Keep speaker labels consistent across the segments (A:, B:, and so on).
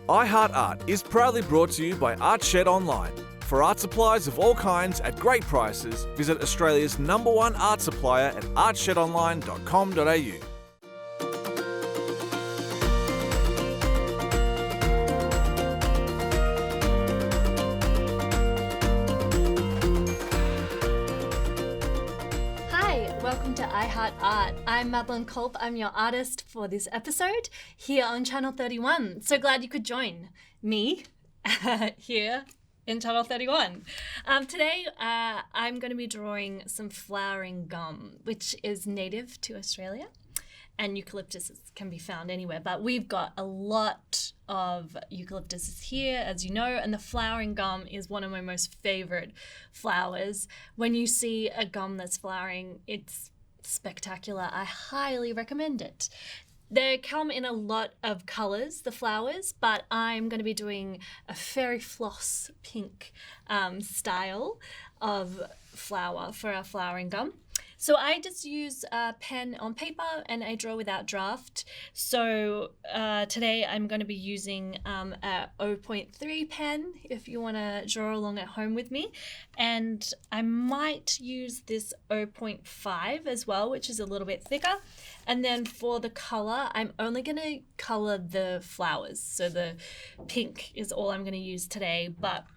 A: iHeart Art is proudly brought to you by Art Shed Online. For art supplies of all kinds at great prices, visit Australia's #1 art supplier at artshedonline.com.au.
B: Welcome to iHeart Art. I'm Madeleine Culp. I'm your artist for this episode here on Channel 31. So glad you could join me here in Channel 31. Today I'm going to be drawing some flowering gum, which is native to Australia, and eucalyptus can be found anywhere, but we've got a lot of eucalyptus here, as you know, and the flowering gum is one of my most favorite flowers. When you see a gum that's flowering, it's spectacular. I highly recommend it. They come in a lot of colors, the flowers, but I'm going to be doing a fairy floss pink style of flower for our flowering gum. So I just use a pen on paper and I draw without draft. So today I'm going to be using a 0.3 pen if you want to draw along at home with me. And I might use this 0.5 as well, which is a little bit thicker. And then for the color, I'm only going to color the flowers. So the pink is all I'm going to use today, but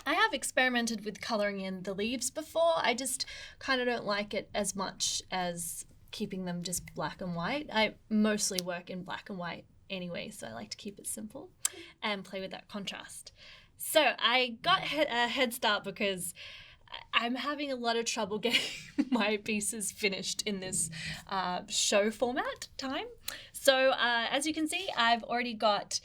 B: I have experimented with colouring in the leaves before. I just kind of don't like it as much as keeping them just black and white. I mostly work in black and white anyway, so I like to keep it simple and play with that contrast. So I got a head start because I'm having a lot of trouble getting my pieces finished in this show format time. So as you can see, I've already got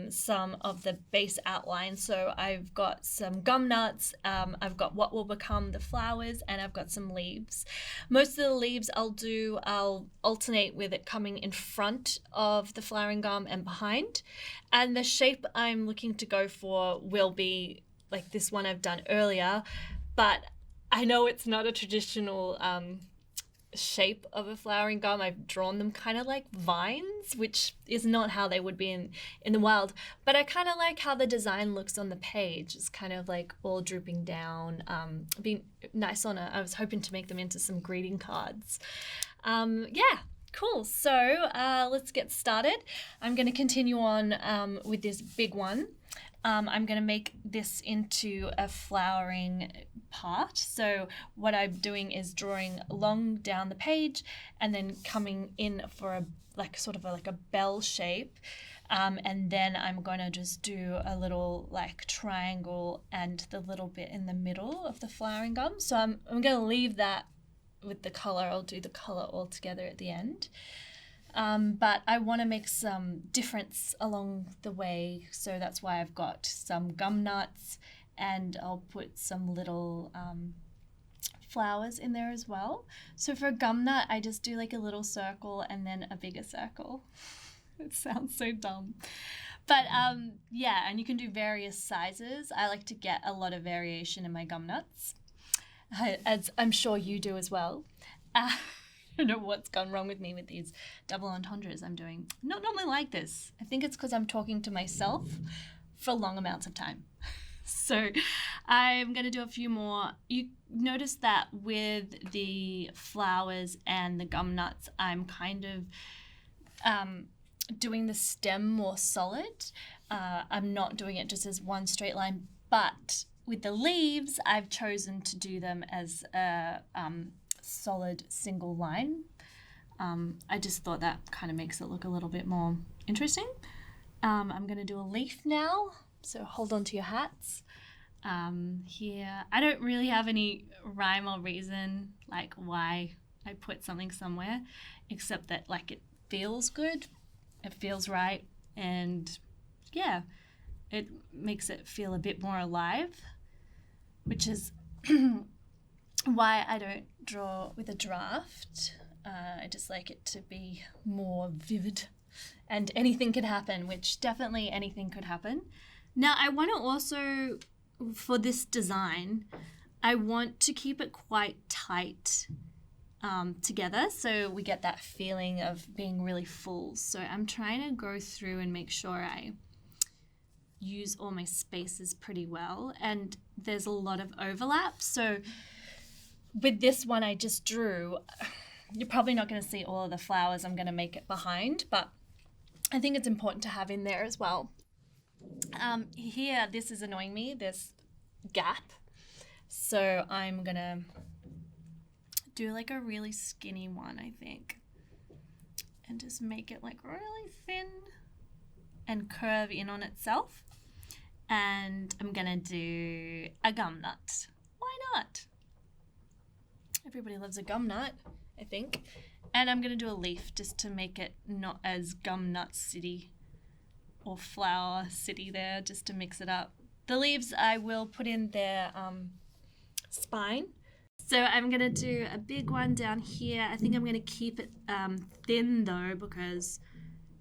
B: some of the base outline. So I've got some gum nuts, I've got what will become the flowers, and I've got some leaves. Most of the leaves I'll alternate with it coming in front of the flowering gum and behind. And the shape I'm looking to go for will be like this one I've done earlier, but I know it's not a traditional shape of a flowering gum. I've drawn them kind of like vines, which is not how they would be in the wild, but I kind of like how the design looks on the page. It's kind of like all drooping down, be nice on I was hoping to make them into some greeting cards. Yeah, cool. So let's get started. I'm going to continue on with this big one. I'm going to make this into a flowering part. So what I'm doing is drawing along down the page and then coming in for a bell shape. And then I'm going to just do a little like triangle and the little bit in the middle of the flowering gum. So I'm going to leave that with the color. I'll do the color all together at the end. But I want to make some difference along the way, so that's why I've got some gum nuts, and I'll put some little flowers in there as well. So for a gum nut, I just do like a little circle and then a bigger circle. It sounds so dumb. But yeah, and you can do various sizes. I like to get a lot of variation in my gum nuts, as I'm sure you do as well. I don't know what's gone wrong with me with these double entendres I'm doing. Not normally like this. I think it's because I'm talking to myself for long amounts of time. So I'm going to do a few more. You notice that with the flowers and the gum nuts, I'm kind of doing the stem more solid. I'm not doing it just as one straight line, but with the leaves, I've chosen to do them as a solid single line. I just thought that kind of makes it look a little bit more interesting. I'm going to do a leaf now, so hold on to your hats. Here, I don't really have any rhyme or reason like why I put something somewhere, except that like it feels good, it feels right, and yeah, it makes it feel a bit more alive, which is why I don't draw with a draft. I just like it to be more vivid, and anything could happen, which definitely anything could happen. Now I want to also, for this design, I want to keep it quite tight together so we get that feeling of being really full. So I'm trying to go through and make sure I use all my spaces pretty well, and there's a lot of overlap. So with this one I just drew, you're probably not going to see all of the flowers I'm going to make it behind, but I think it's important to have in there as well. Here, this is annoying me, this gap. So I'm going to do like a really skinny one, I think, and just make it like really thin and curve in on itself. And I'm going to do a gum nut. Why not? Everybody loves a gum nut, I think. And I'm going to do a leaf just to make it not as gum nut city or flower city there, just to mix it up. The leaves I will put in their spine. So I'm going to do a big one down here. I think I'm going to keep it thin though, because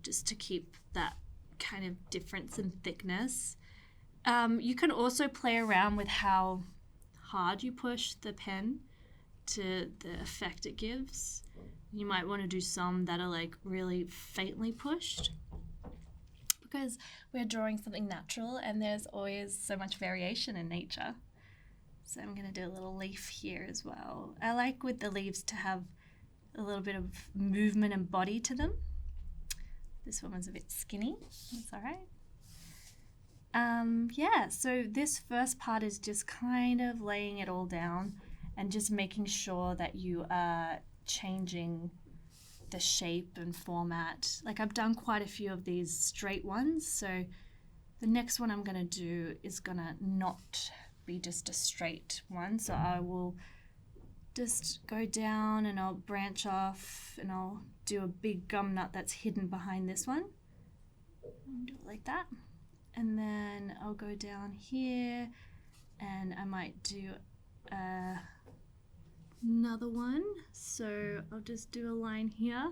B: just to keep that kind of difference in thickness. You can also play around with how hard you push the pen to the effect it gives. You might want to do some that are like really faintly pushed, because we're drawing something natural and there's always so much variation in nature. So I'm going to do a little leaf here as well. I like with the leaves to have a little bit of movement and body to them. This one was a bit skinny. That's all right. Yeah, so this first part is just kind of laying it all down and just making sure that you are changing the shape and format. Like I've done quite a few of these straight ones, so the next one I'm going to do is going to not be just a straight one. So I will just go down and I'll branch off and I'll do a big gum nut that's hidden behind this one. Do it like that. And then I'll go down here and I might do another one. So I'll just do a line here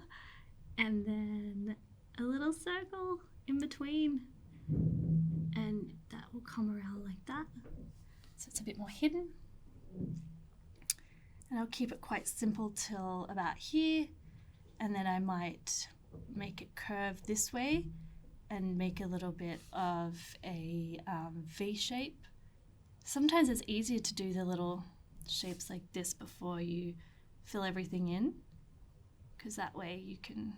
B: and then a little circle in between, and that will come around like that. So it's a bit more hidden. And I'll keep it quite simple till about here, and then I might make it curve this way and make a little bit of a V shape. Sometimes it's easier to do the little shapes like this before you fill everything in, because that way you can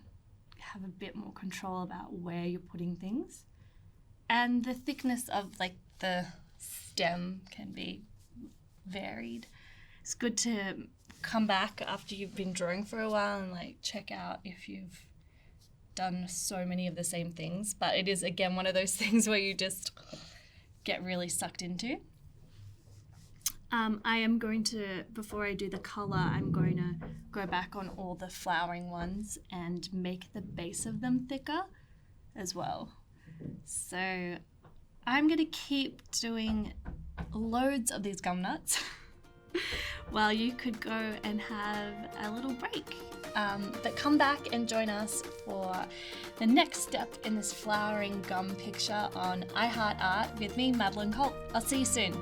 B: have a bit more control about where you're putting things. And the thickness of like the stem can be varied. It's good to come back after you've been drawing for a while and like check out if you've done so many of the same things. But it is again one of those things where you just get really sucked into. I am going to, before I do the colour, I'm going to go back on all the flowering ones and make the base of them thicker as well. So I'm going to keep doing loads of these gum nuts while you could go and have a little break. But come back and join us for the next step in this flowering gum picture on I Heart Art with me, Madeleine Culp. I'll see you soon.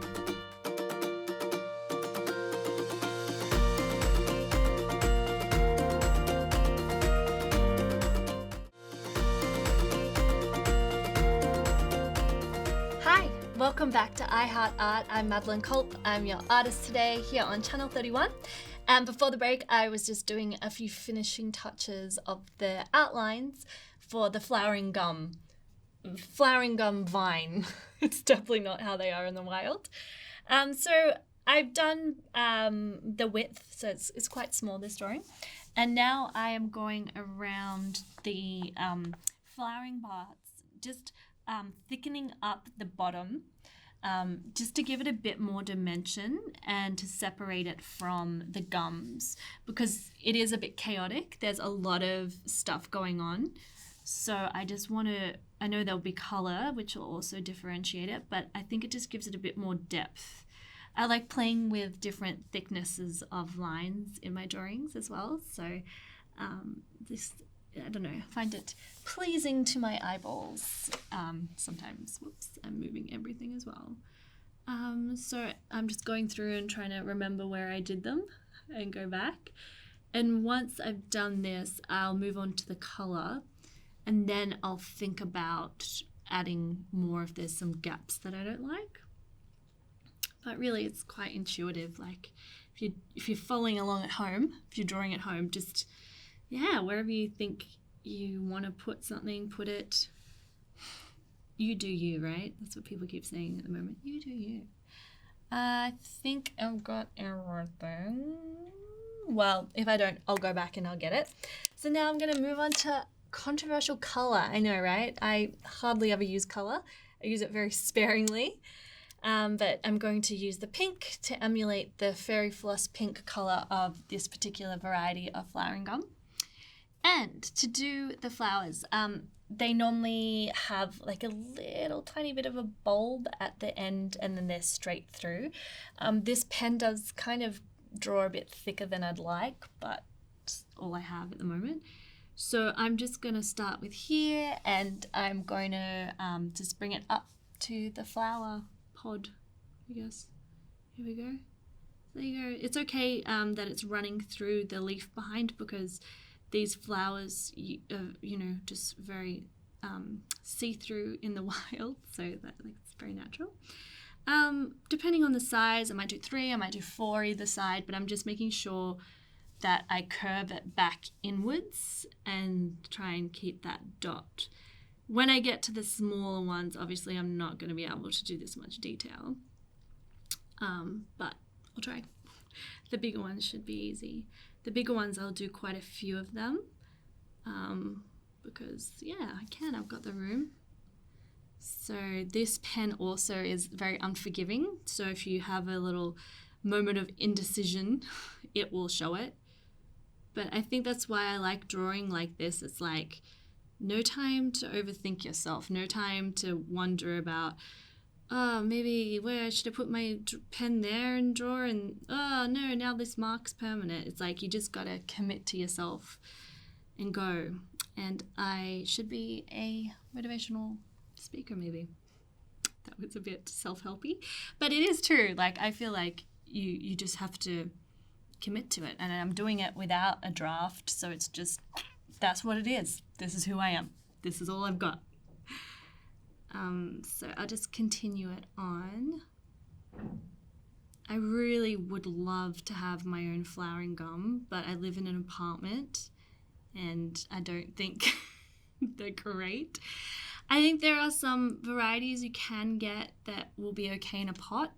B: Welcome back to I Heart Art. I'm Madeleine Culp. I'm your artist today here on Channel 31. And before the break, I was just doing a few finishing touches of the outlines for the flowering gum vine. It's definitely not how they are in the wild. So I've done the width, so it's quite small, this drawing. And now I am going around the flowering parts, just thickening up the bottom, just to give it a bit more dimension and to separate it from the gums, because it is a bit chaotic. There's a lot of stuff going on. So I just want to, I know there'll be color, which will also differentiate it, but I think it just gives it a bit more depth. I like playing with different thicknesses of lines in my drawings as well. So I don't know, I find it pleasing to my eyeballs. Sometimes, whoops, I'm moving everything as well. So I'm just going through and trying to remember where I did them and go back. And once I've done this, I'll move on to the color, and then I'll think about adding more if there's some gaps that I don't like. But really, it's quite intuitive. Like if you're following along at home, if you're drawing at home, just wherever you think you want to put something, put it. You do you, right? That's what people keep saying at the moment. You do you. I think I've got everything. Well, if I don't, I'll go back and I'll get it. So now I'm going to move on to controversial colour. I know, right? I hardly ever use colour. I use it very sparingly. But I'm going to use the pink to emulate the Fairy Floss pink colour of this particular variety of flowering gum. And to do the flowers, they normally have like a little tiny bit of a bulb at the end and then they're straight through. This pen does kind of draw a bit thicker than I'd like, but it's all I have at the moment. So I'm just going to start with here and I'm going to just bring it up to the flower pod, I guess. Here we go. There you go. It's okay that it's running through the leaf behind because these flowers, just very see-through in the wild, so that's very natural. Depending on the size, I might do 3, I might do 4 either side, but I'm just making sure that I curve it back inwards and try and keep that dot. When I get to the smaller ones, obviously I'm not going to be able to do this much detail, but I'll try. The bigger ones should be easy. The bigger ones, I'll do quite a few of them because, I can. I've got the room. So this pen also is very unforgiving. So if you have a little moment of indecision, it will show it. But I think that's why I like drawing like this. It's like no time to overthink yourself, no time to wonder about, maybe where I should have put my pen there and draw, and no, now this mark's permanent. It's like you just got to commit to yourself and go. And I should be a motivational speaker, maybe. That was a bit self-helpy, but it is true. Like, I feel like you just have to commit to it, and I'm doing it without a draft, so it's just, that's what it is. This is who I am. This is all I've got. So I'll just continue it on. I really would love to have my own flowering gum, but I live in an apartment and I don't think they're great. I think there are some varieties you can get that will be okay in a pot,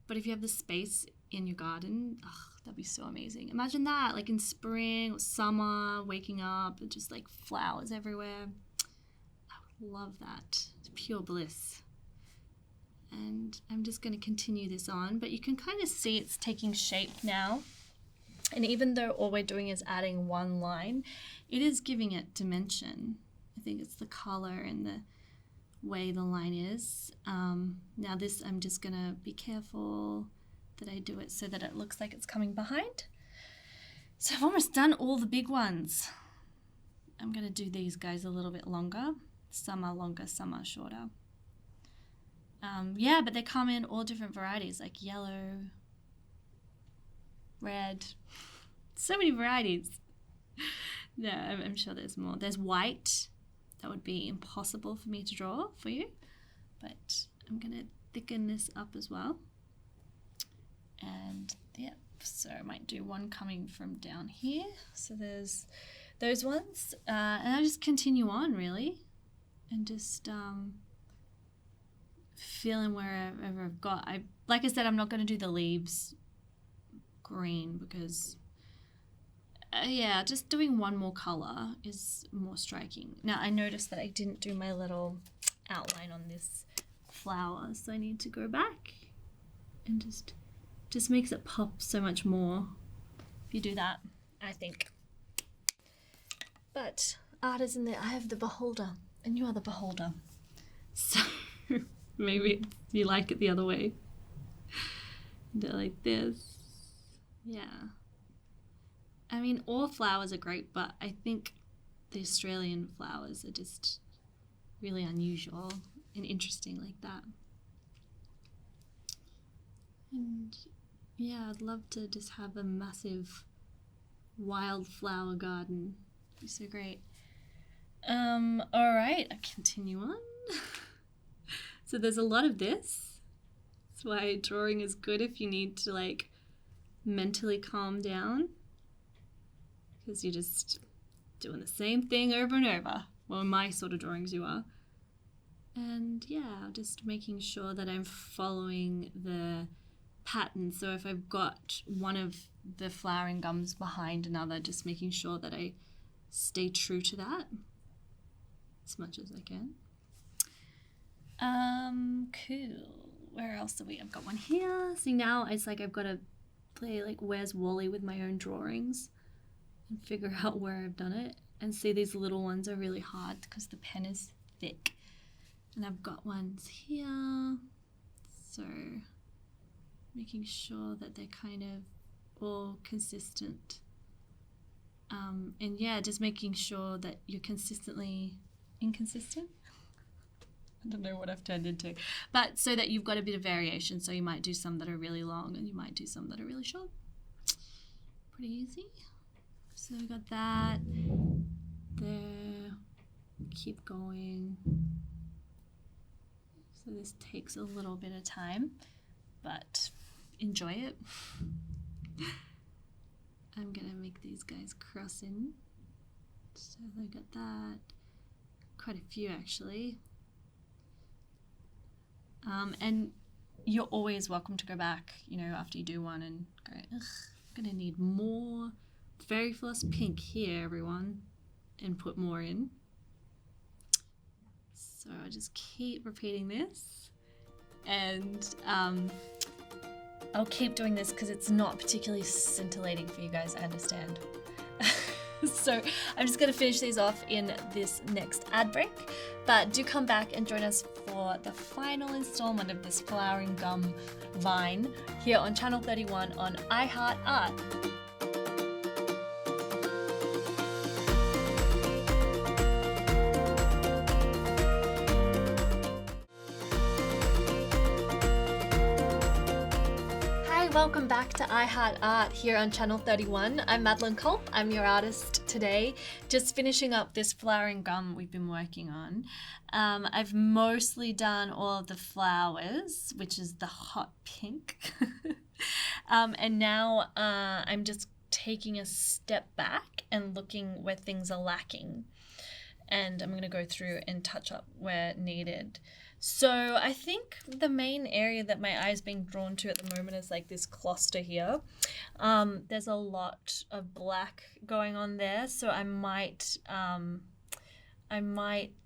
B: but if you have the space in your garden, that'd be so amazing. Imagine that, like in spring or summer, waking up and just like flowers everywhere. I would love that. It's pure bliss. And I'm just going to continue this on, but you can kind of see it's taking shape now. And even though all we're doing is adding one line, it is giving it dimension. I think it's the color and the way the line is. Now this, I'm just going to be careful that I do it so that it looks like it's coming behind. So I've almost done all the big ones. I'm going to do these guys a little bit longer. Some are longer, some are shorter. But they come in all different varieties, like yellow, red, so many varieties. No, I'm sure there's more. There's white. That would be impossible for me to draw for you, but I'm going to thicken this up as well. And so I might do one coming from down here. So there's those ones, and I'll just continue on really, and just feeling wherever I've got. Like I said, I'm not going to do the leaves green because just doing one more color is more striking. Now I noticed that I didn't do my little outline on this flower, so I need to go back and just makes it pop so much more if you do that, I think. But art is in the eye of the beholder, and you are the beholder. So maybe you like it the other way. Do it like this. Yeah. I mean, all flowers are great, but I think the Australian flowers are just really unusual and interesting like that. And I'd love to just have a massive wildflower garden. It'd be so great. All right, I continue on. So there's a lot of this. That's why drawing is good if you need to like mentally calm down, because you're just doing the same thing over and over. Well, in my sort of drawings you are. And yeah, just making sure that I'm following the pattern. So if I've got one of the flowering gums behind another, just making sure that I stay true to that as much as I can. Cool. Where else are we? I've got one here. See, now it's like I've got to play like Where's Wally with my own drawings and figure out where I've done it. And see, these little ones are really hard because the pen is thick. And I've got ones here. So making sure that they're kind of all consistent. And yeah, just making sure that you're consistently inconsistent. I don't know what I've turned into. But so that you've got a bit of variation. So you might do some that are really long and you might do some that are really short. Pretty easy. So we got that there. Keep going. So this takes a little bit of time, but enjoy it. I'm gonna make these guys cross in. So I got that. Quite a few actually. And you're always welcome to go back, after you do one and go, ugh, I'm gonna need more Fairy Floss pink here, everyone, and put more in. So I just keep repeating this, and I'll keep doing this because it's not particularly scintillating for you guys, I understand. So I'm just going to finish these off in this next ad break, but do come back and join us for the final installment of this flowering gum vine here on Channel 31 on iHeartArt. Welcome back to iHeartArt here on Channel 31. I'm Madeleine Culp. I'm your artist today. Just finishing up this flowering gum we've been working on. I've mostly done all of the flowers, which is the hot pink. And now I'm just taking a step back and looking where things are lacking. And I'm going to go through and touch up where needed. So I think the main area that my eye is being drawn to at the moment is like this cluster here. There's a lot of black going on there, so I might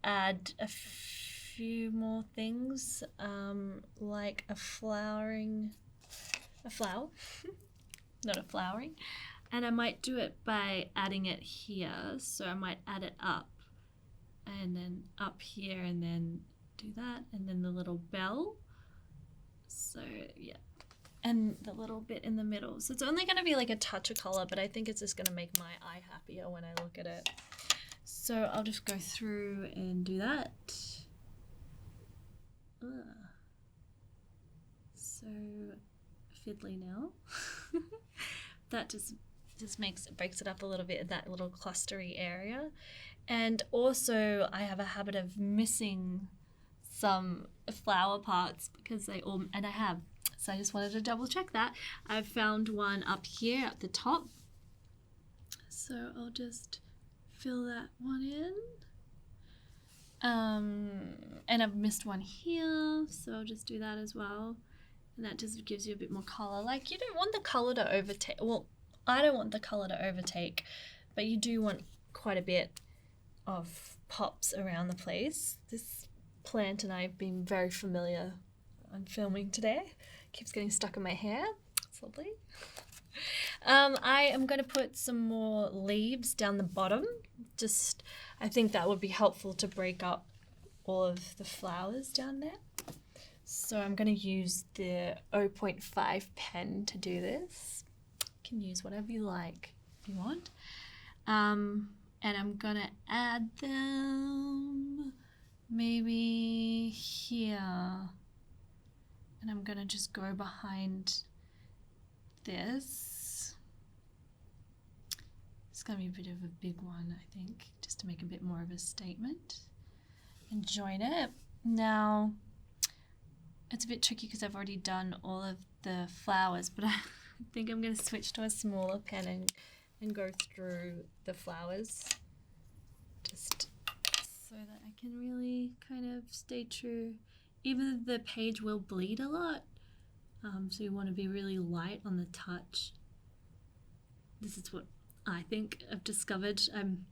B: add a few more things, like a flower, not a flowering, and I might do it by adding it here. So I might add it up, and then up here, and then do that, and then the little bell. So yeah, and the little bit in the middle. So it's only going to be like a touch of color, but I think it's just going to make my eye happier when I look at it. So I'll just go through and do that. So fiddly now. That just breaks it up a little bit in that little clustery area. And also I have a habit of missing some flower parts because and I have. So I just wanted to double check that. I've found one up here at the top. So I'll just fill that one in. And I've missed one here, so I'll just do that as well. And that just gives you a bit more color. Like, you don't want the color to overtake. Well, I don't want the color to overtake, but you do want quite a bit of pops around the place. This plant and I have been very familiar on filming today. Keeps getting stuck in my hair. It's lovely. I am going to put some more leaves down the bottom. I think that would be helpful to break up all of the flowers down there. So I'm going to use the 0.5 pen to do this. You can use whatever you like if you want. And I'm going to add them maybe here. And I'm going to just go behind this. It's going to be a bit of a big one, I think, just to make a bit more of a statement. And join it. Now, it's a bit tricky because I've already done all of the flowers, but I think I'm going to switch to a smaller pen and go through the flowers just so that I can really kind of stay true. Even the page will bleed a lot, so you want to be really light on the touch. This is what I think I've discovered. I'm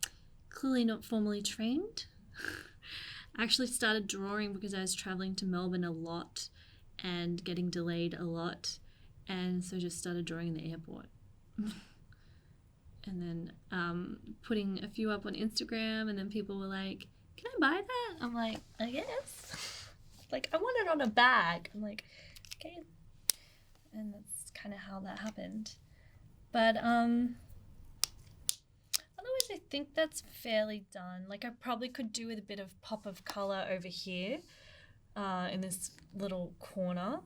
B: clearly not formally trained. I actually started drawing because I was traveling to Melbourne a lot and getting delayed a lot, and so just started drawing in the airport. And then putting a few up on Instagram, and then people were like, "Can I buy that?" I'm like, "I guess." Like, I want it on a bag. I'm like, okay. And that's kind of how that happened. But otherwise, I think that's fairly done. Like, I probably could do with a bit of pop of color over here in this little corner,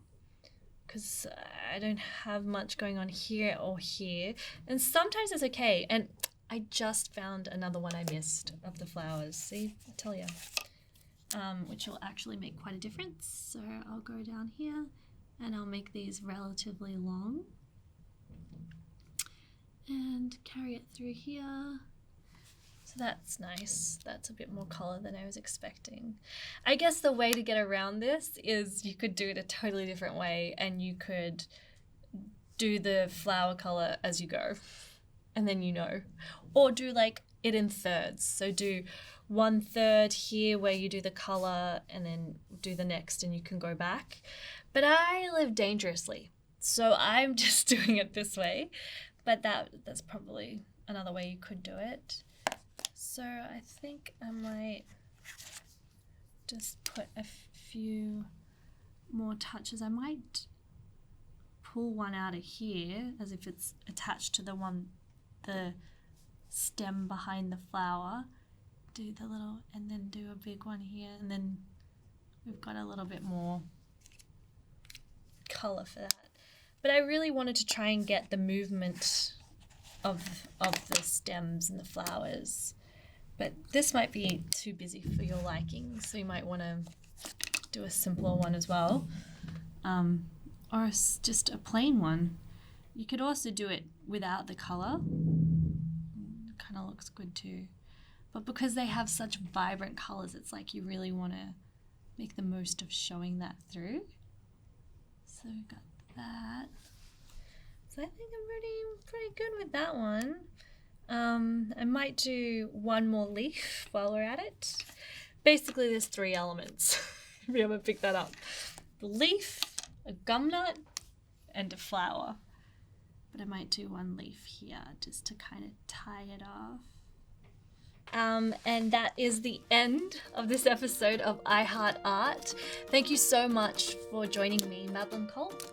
B: because I don't have much going on here or here. And sometimes it's okay. And I just found another one I missed of the flowers. See, I tell you. Which will actually make quite a difference. So I'll go down here and I'll make these relatively long and carry it through here. So that's nice. That's a bit more color than I was expecting. I guess the way to get around this is you could do it a totally different way, and you could do the flower color as you go, and then or do like it in thirds. So do 1/3 here where you do the color and then do the next, and you can go back. But I live dangerously, so I'm just doing it this way. But that's probably another way you could do it. So I think I might just put a few more touches. I might pull one out of here as if it's attached to the stem behind the flower. Do the little, and then do a big one here, and then we've got a little bit more color for that. But I really wanted to try and get the movement of the stems and the flowers. But this might be too busy for your liking, so you might want to do a simpler one as well, or just a plain one. You could also do it without the color. It kind of looks good too. But because they have such vibrant colors, it's like you really want to make the most of showing that through. So we've got that. So I think I'm pretty good with that one. I might do one more leaf while we're at it. Basically, there's 3 elements, if you haven't picked that up. The leaf, a gum nut, and a flower. But I might do one leaf here just to kind of tie it off. And that is the end of this episode of I Heart Art. Thank you so much for joining me, Madeleine Culp.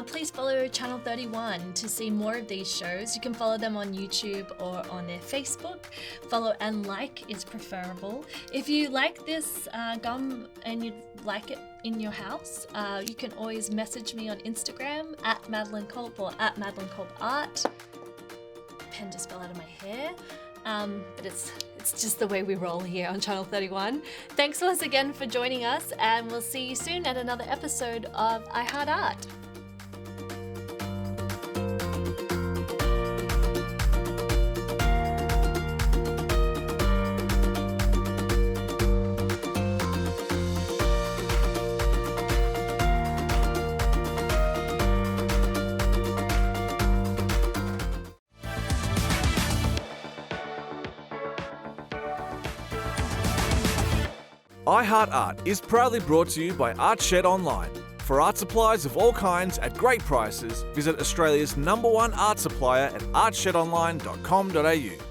B: Please follow Channel 31 to see more of these shows. You can follow them on YouTube or on their Facebook. Follow and like is preferable. If you like this gum and you'd like it in your house, you can always message me on Instagram at Madeleine Culp or at Madeleine Culp Art. Pen just fell out of my hair. But it's just the way we roll here on Channel 31. Thanks once again for joining us, and we'll see you soon at another episode of I Heart Art.
A: I Heart Art is proudly brought to you by Art Shed Online. For art supplies of all kinds at great prices, visit Australia's #1 art supplier at artshedonline.com.au.